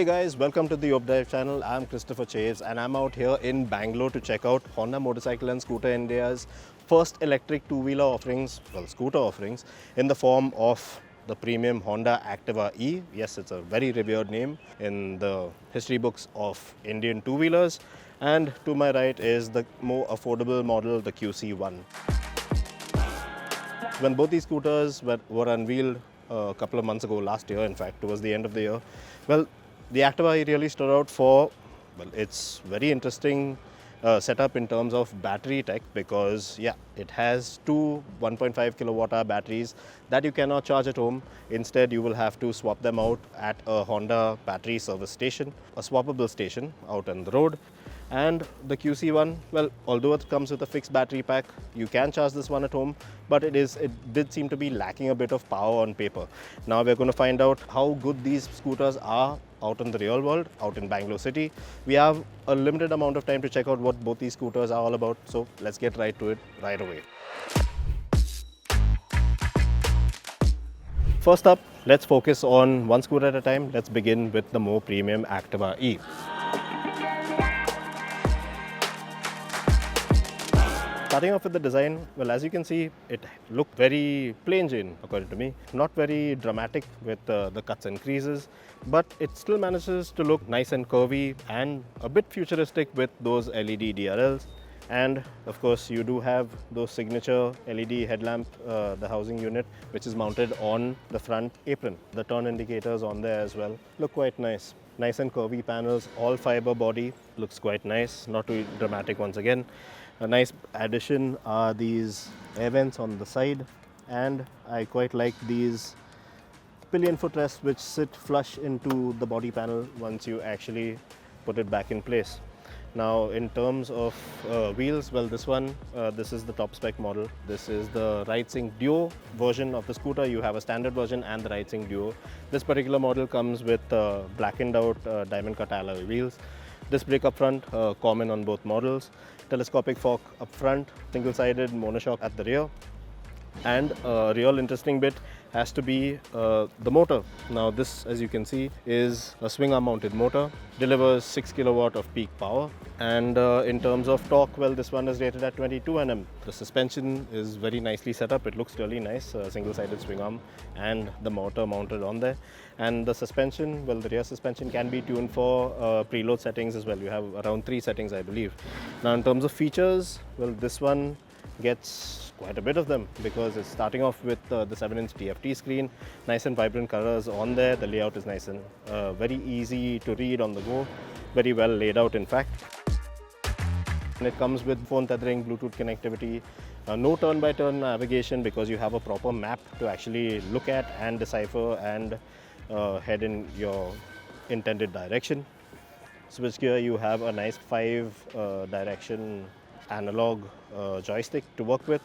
Hey guys, welcome to the Overdrive channel. I'm Christopher Chaves and I'm out here in Bangalore to check out Honda Motorcycle and Scooter India's first electric two-wheeler offerings, scooter offerings, in the form of the premium Honda Activa E. Yes, it's a very revered name in the history books of Indian two-wheelers. And to my right is the more affordable model, the QC1. When both these scooters were unveiled a couple of months ago, last year in fact, towards the end of the year, well, the Activa really stood out for, its very interesting setup in terms of battery tech because, yeah, it has two 1.5 kilowatt hour batteries that you cannot charge at home. Instead, you will have to swap them out at a Honda battery service station, a swappable station out on the road. And the QC1, well, although it comes with a fixed battery pack, you can charge this one at home, but it did seem to be lacking a bit of power on paper. Now we're going to find out how good these scooters are out in the real world, out in Bangalore city. We have a limited amount of time to check out what both these scooters are all about, so let's get right to it right away. First up, let's focus on one scooter at a time. Let's begin with the more premium Activa E. Starting off with the design, well, as you can see, it looked very plain Jane, according to me. Not very dramatic with the cuts and creases, but it still manages to look nice and curvy and a bit futuristic with those LED DRLs. And of course, you do have those signature LED headlamp, the housing unit, which is mounted on the front apron. The turn indicators on there as well look quite nice. Nice and curvy panels, all fiber body, looks quite nice, not too dramatic once again. A nice addition are these air vents on the side, and I quite like these pillion footrests which sit flush into the body panel once you actually put it back in place. Now in terms of wheels, well, this is the top spec model. This is the Ride Sync Duo version of the scooter. You have a standard version and the Ride Sync Duo. This particular model comes with blackened out diamond cut alloy wheels. Disc brake up front, common on both models. Telescopic fork up front, single-sided monoshock at the rear. And a real interesting bit has to be the motor. Now this, as you can see, is a swing arm mounted motor, delivers 6 kilowatt of peak power, and in terms of torque, well, this one is rated at 22 Nm. The suspension is very nicely set up. It looks really nice, single-sided swing arm and the motor mounted on there. And the suspension, well, the rear suspension can be tuned for preload settings as well. You have around 3 settings, I believe. Now in terms of features, well, this one gets quite a bit of them because it's starting off with the 7-inch TFT screen, nice and vibrant colors on there. The layout is nice and very easy to read on the go, very well laid out in fact. And it comes with phone tethering, Bluetooth connectivity, no turn-by-turn navigation because you have a proper map to actually look at and decipher and head in your intended direction. Switchgear, you have a nice 5-direction analog joystick to work with.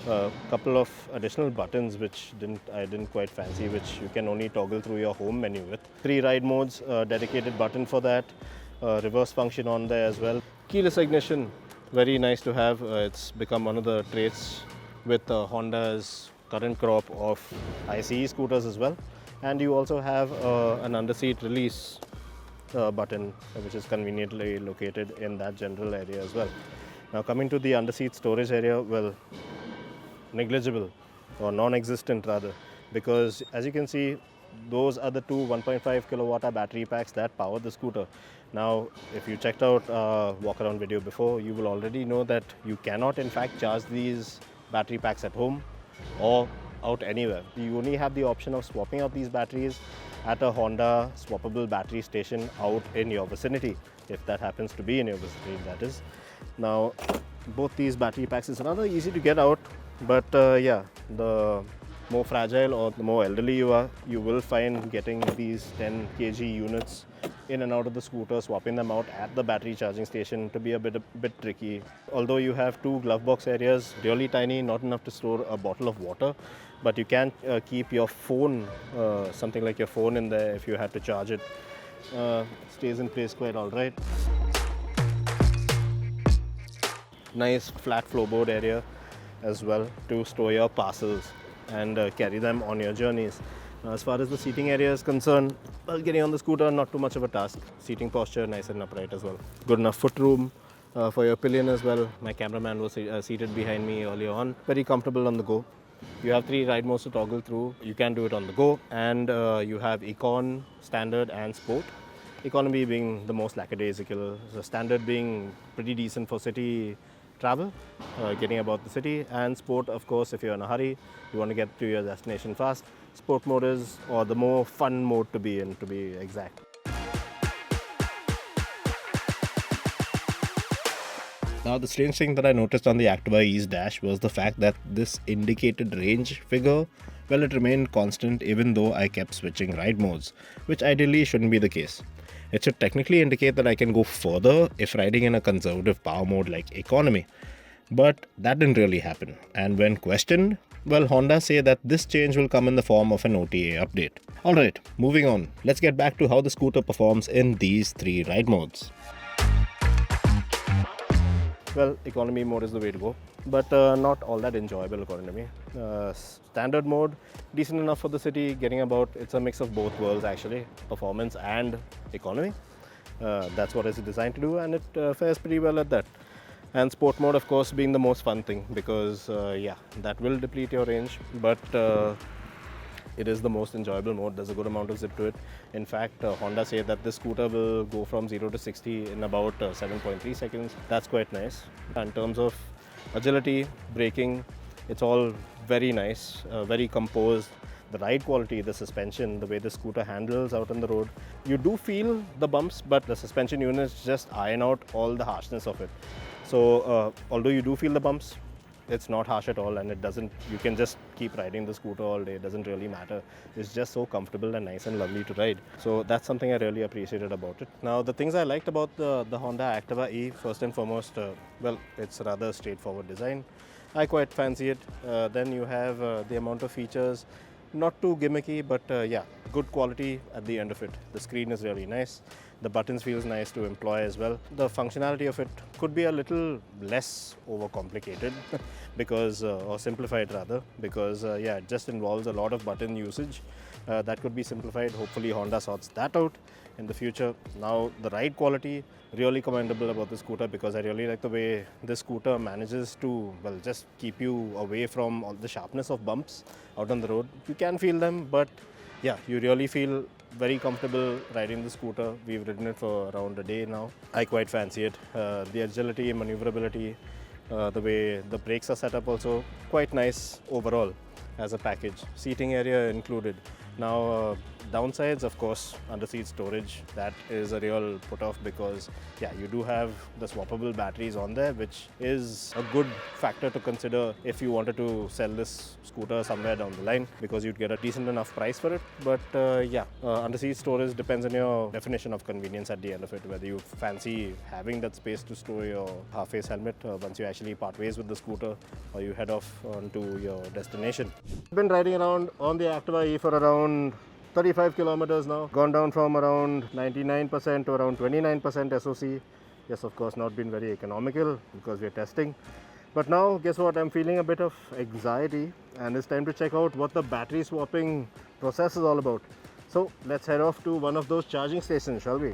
A couple of additional buttons which I didn't quite fancy, which you can only toggle through your home menu with. 3 ride modes, dedicated button for that, reverse function on there as well. Keyless ignition, very nice to have. It's become one of the traits with Honda's current crop of ICE scooters as well. And you also have an underseat release button, which is conveniently located in that general area as well. Now coming to the underseat storage area, well, negligible or non-existent rather, because as you can see, those are the two 1.5 kilowatt hour battery packs that power the scooter. Now, if you checked out walk around video before, you will already know that you cannot in fact charge these battery packs at home or out anywhere. You only have the option of swapping out these batteries at a Honda swappable battery station out in your vicinity, if that happens to be in your vicinity, that is. Now, both these battery packs is rather easy to get out, but yeah, the more fragile or the more elderly you are, you will find getting these 10 kg units in and out of the scooter, swapping them out at the battery charging station to be a bit tricky. Although you have 2 glove box areas, really tiny, not enough to store a bottle of water, but you can keep your phone, something like your phone in there if you had to charge it. Stays in place quite all right. Nice flat floorboard area as well to store your parcels and carry them on your journeys. As far as the seating area is concerned, well, getting on the scooter, not too much of a task. Seating posture, nice and upright as well. Good enough foot room for your pillion as well. My cameraman was seated behind me earlier on. Very comfortable on the go. You have 3 ride modes to toggle through. You can do it on the go. And you have Econ, Standard and Sport. Economy being the most lackadaisical. So Standard being pretty decent for city travel, getting about the city. And Sport, of course, if you're in a hurry, you want to get to your destination fast. Sport mode is, or the more fun mode to be in, to be exact. Now, the strange thing that I noticed on the Activa E's dash was the fact that this indicated range figure, well, it remained constant even though I kept switching ride modes, which ideally shouldn't be the case. It should technically indicate that I can go further if riding in a conservative power mode like economy. But that didn't really happen. And when questioned, well, Honda say that this change will come in the form of an OTA update. Alright, moving on. Let's get back to how the scooter performs in these 3 ride modes. Well, economy mode is the way to go, but not all that enjoyable according to me. Standard mode, decent enough for the city, getting about. It's a mix of both worlds actually, performance and economy. That's what it's designed to do, and it fares pretty well at that. And sport mode, of course, being the most fun thing because yeah, that will deplete your range, but it is the most enjoyable mode. There's a good amount of zip to it. In fact, Honda say that this scooter will go from 0 to 60 in about 7.3 seconds. That's quite nice. In terms of agility, braking, it's all very nice, very composed. The ride quality, the suspension, the way the scooter handles out on the road. You do feel the bumps, but the suspension units just iron out all the harshness of it. So although you do feel the bumps, it's not harsh at all, and it doesn't, you can just keep riding the scooter all day. It doesn't really matter. It's just so comfortable and nice and lovely to ride. So that's something I really appreciated about it. Now, the things I liked about the Honda Activa E, first and foremost, well, it's rather straightforward design. I quite fancy it. Then you have the amount of features, not too gimmicky, but yeah, good quality at the end of it. The screen is really nice. The buttons feels nice to employ as well. The functionality of it could be a little less overcomplicated because, or simplified rather, because yeah, it just involves a lot of button usage. That could be simplified. Hopefully Honda sorts that out in the future. Now, the ride quality, really commendable about the scooter because I really like the way this scooter manages to, well, just keep you away from all the sharpness of bumps out on the road. You can feel them, but yeah, you really feel very comfortable riding the scooter. We've ridden it for around a day now. I quite fancy it. The agility, maneuverability, the way the brakes are set up also, quite nice overall as a package. Seating area included. Now, downsides, of course, under-seat storage. That is a real put-off because, yeah, you do have the swappable batteries on there, which is a good factor to consider if you wanted to sell this scooter somewhere down the line because you'd get a decent enough price for it. But yeah, under-seat storage depends on your definition of convenience at the end of it, whether you fancy having that space to store your half-face helmet once you actually part ways with the scooter or you head off onto your destination. I've been riding around on the Activa E for around 35 kilometers now, gone down from around 99% to around 29% SOC. Yes, of course, not been very economical because we're testing. But now, guess what? I'm feeling a bit of anxiety and it's time to check out what the battery swapping process is all about. So let's head off to one of those charging stations, shall we?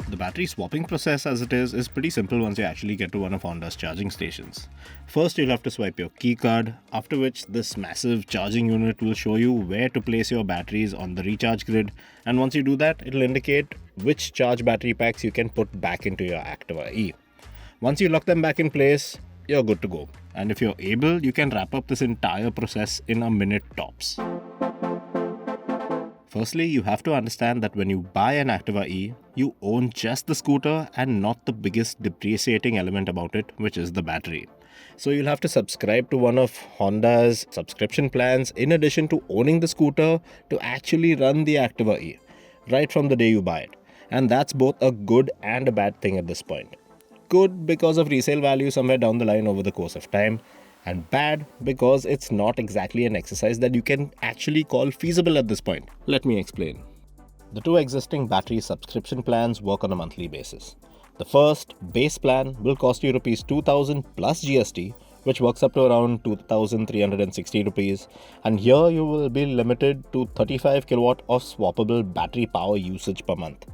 The battery swapping process as it is pretty simple once you actually get to one of Honda's charging stations. First, you'll have to swipe your key card, after which this massive charging unit will show you where to place your batteries on the recharge grid, and once you do that, it'll indicate which charge battery packs you can put back into your Activa E. Once you lock them back in place, you're good to go. And if you're able, you can wrap up this entire process in a minute tops. Firstly, you have to understand that when you buy an Activa E, you own just the scooter and not the biggest depreciating element about it, which is the battery. So you'll have to subscribe to one of Honda's subscription plans in addition to owning the scooter to actually run the Activa E, right from the day you buy it. And that's both a good and a bad thing at this point. Good because of resale value somewhere down the line over the course of time, and bad because it's not exactly an exercise that you can actually call feasible at this point. Let me explain. The two existing battery subscription plans work on a monthly basis. The first base plan will cost you rupees 2000 plus GST, which works up to around 2360 rupees, and here you will be limited to 35 kilowatt of swappable battery power usage per month.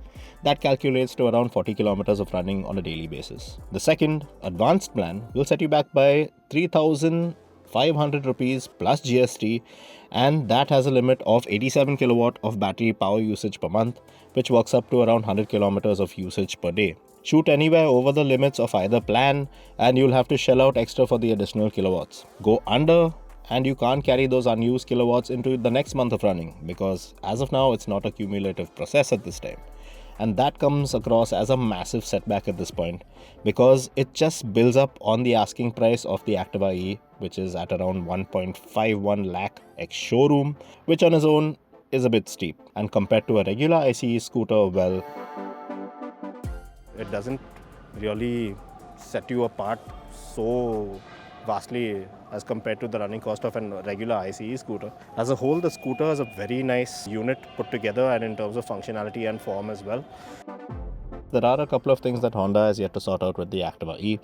That calculates to around 40 kilometers of running on a daily basis. The second advanced plan will set you back by 3500 rupees plus GST, and that has a limit of 87 kilowatt of battery power usage per month, which works up to around 100 kilometers of usage per day. Shoot anywhere over the limits of either plan and you'll have to shell out extra for the additional kilowatts. Go under and you can't carry those unused kilowatts into the next month of running, because as of now it's not a cumulative process at this time. And that comes across as a massive setback at this point, because it just builds up on the asking price of the Activa E, which is at around 1.51 lakh ex showroom, which on its own is a bit steep. And compared to a regular ICE scooter, well, it doesn't really set you apart so vastly as compared to the running cost of a regular ICE scooter. As a whole, the scooter is a very nice unit put together, and in terms of functionality and form as well. There are a couple of things that Honda has yet to sort out with the Activa E.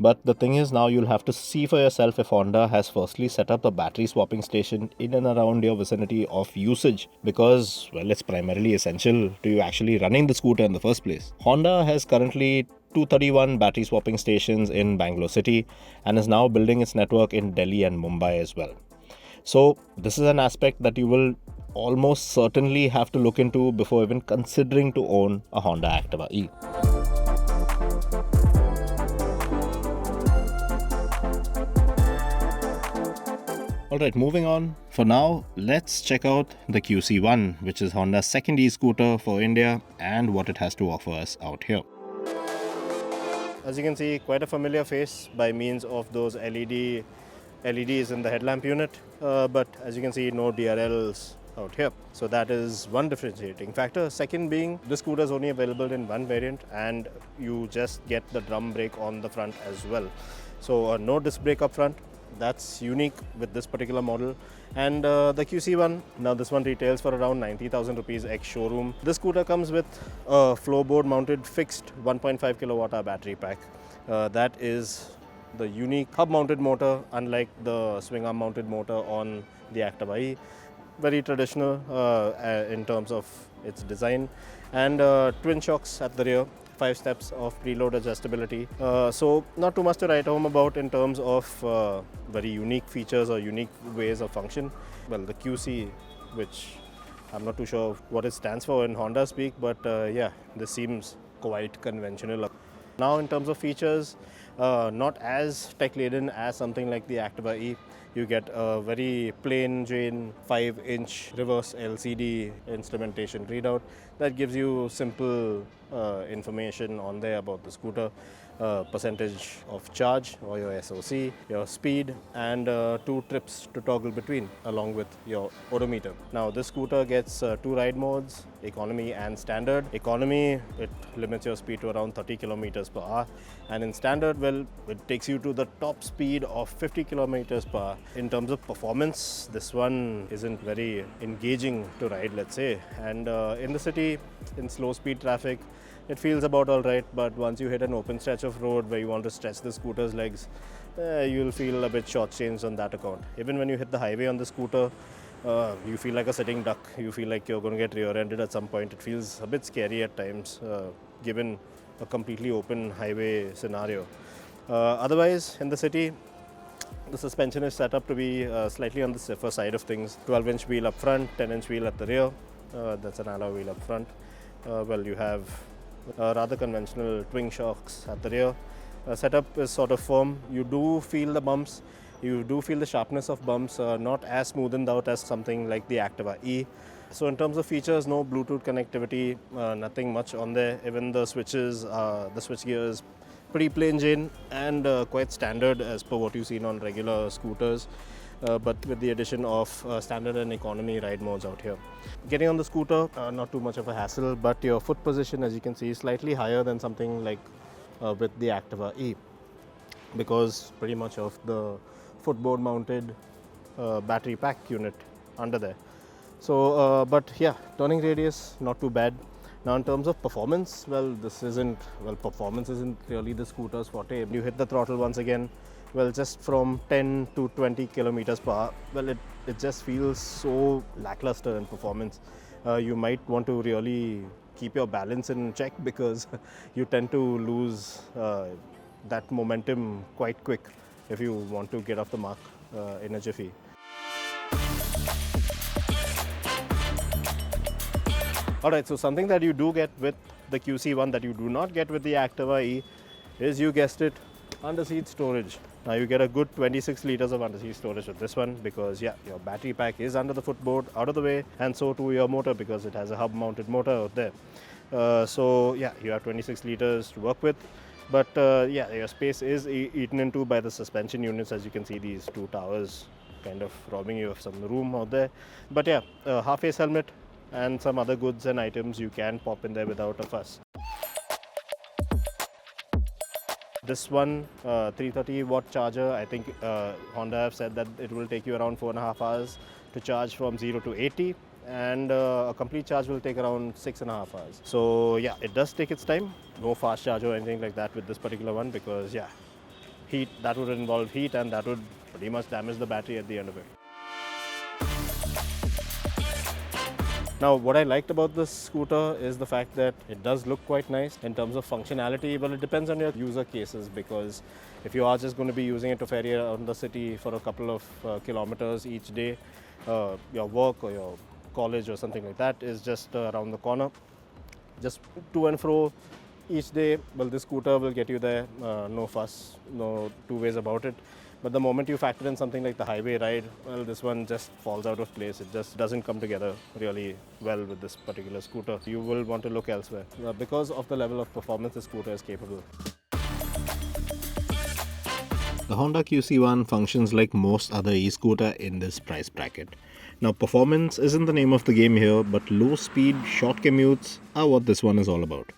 But the thing is, now you'll have to see for yourself if Honda has firstly set up a battery swapping station in and around your vicinity of usage, because, well, it's primarily essential to you actually running the scooter in the first place. Honda has currently 231 battery swapping stations in Bangalore city and is now building its network in Delhi and Mumbai as well. So this is an aspect that you will almost certainly have to look into before even considering to own a Honda Activa E. Alright, moving on. For now, let's check out the QC1, which is Honda's second e-scooter for India, and what it has to offer us out here. As you can see, quite a familiar face by means of those LEDs in the headlamp unit, but as you can see, no DRLs out here. So that is one differentiating factor. Second being, this scooter is only available in one variant, and you just get the drum brake on the front as well. So no disc brake up front. That's unique with this particular model. And the QC1, now this one retails for around 90,000 rupees ex showroom. This scooter comes with a floorboard mounted fixed 1.5 kilowatt hour battery pack. That is the unique hub mounted motor, unlike the swing arm mounted motor on the Activa E. Very traditional in terms of its design, and twin shocks at the rear. 5 steps of preload adjustability. So not too much to write home about in terms of very unique features or unique ways of function. Well, the QC, which I'm not too sure what it stands for in Honda speak, but yeah, this seems quite conventional. Now in terms of features, not as tech-laden as something like the Activa E. You get a very plain Jane 5-inch reverse LCD instrumentation readout that gives you simple information on there about the scooter, percentage of charge or your SOC, your speed, and 2 trips to toggle between along with your odometer. Now this scooter gets 2 ride modes, economy and standard. Economy, it limits your speed to around 30 kilometers per hour, and in standard, well, it takes you to the top speed of 50 kilometers per hour. In terms of performance, this one isn't very engaging to ride, let's say, and in the city, in slow speed traffic, it feels about all right, but once you hit an open stretch of road where you want to stretch the scooter's legs, you'll feel a bit shortchanged on that account. Even when you hit the highway on the scooter, you feel like a sitting duck. You feel like you're going to get rear-ended at some point. It feels a bit scary at times, given a completely open highway scenario. Otherwise, in the city, the suspension is set up to be slightly on the stiffer side of things. 12-inch wheel up front, 10-inch wheel at the rear. That's an alloy wheel up front. Well, you have rather conventional twin shocks at the rear. Setup is sort of firm. You do feel the bumps. You do feel the sharpness of bumps, not as smoothened out as something like the Activa E. So in terms of features, no Bluetooth connectivity, nothing much on there. Even the switches, the switch gear is pretty plain Jane and quite standard as per what you've seen on regular scooters. But with the addition of standard and economy ride modes out here. Getting on the scooter, not too much of a hassle, but your foot position, as you can see, is slightly higher than something like with the Activa E, because pretty much of the footboard mounted battery pack unit under there. So, but yeah, turning radius, not too bad. Now in terms of performance, performance isn't really the scooter's forte. You hit the throttle once again, just from 10 to 20 kilometers per hour, it just feels so lackluster in performance. You might want to really keep your balance in check because you tend to lose that momentum quite quick if you want to get off the mark in a jiffy. Alright, so something that you do get with the QC1 that you do not get with the Activa E is, you guessed it, under-seat storage. Now you get a good 26 liters of under-seat storage with this one because your battery pack is under the footboard, out of the way, and so too your motor because it has a hub-mounted motor out there. You have 26 liters to work with, but your space is eaten into by the suspension units. As you can see, these two towers kind of robbing you of some room out there. But half-face helmet and some other goods and items you can pop in there without a fuss. This one 330 watt charger, I think Honda have said that it will take you around 4.5 hours to charge from 0 to 80, and a complete charge will take around 6.5 hours. So it does take its time. No fast charge or anything like that with this particular one because heat, that would involve heat, and that would pretty much damage the battery at the end of it. Now, what I liked about this scooter is the fact that it does look quite nice in terms of functionality. Well, it depends on your user cases, because if you are just going to be using it to ferry around the city for a couple of kilometers each day, your work or your college or something like that is just around the corner, just to and fro each day, well, this scooter will get you there, no fuss, no two ways about it. But the moment you factor in something like the highway ride, well, this one just falls out of place. It just doesn't come together really well with this particular scooter. You will want to look elsewhere because of the level of performance the scooter is capable. The Honda QC1 functions like most other e-scooter in this price bracket. Now, performance isn't the name of the game here, but low speed, short commutes are what this one is all about.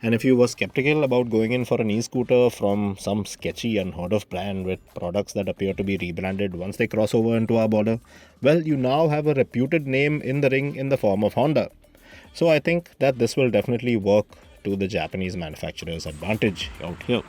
And if you were skeptical about going in for an e-scooter from some sketchy, unheard of brand with products that appear to be rebranded once they cross over into our border, well, you now have a reputed name in the ring in the form of Honda. So I think that this will definitely work to the Japanese manufacturer's advantage out here.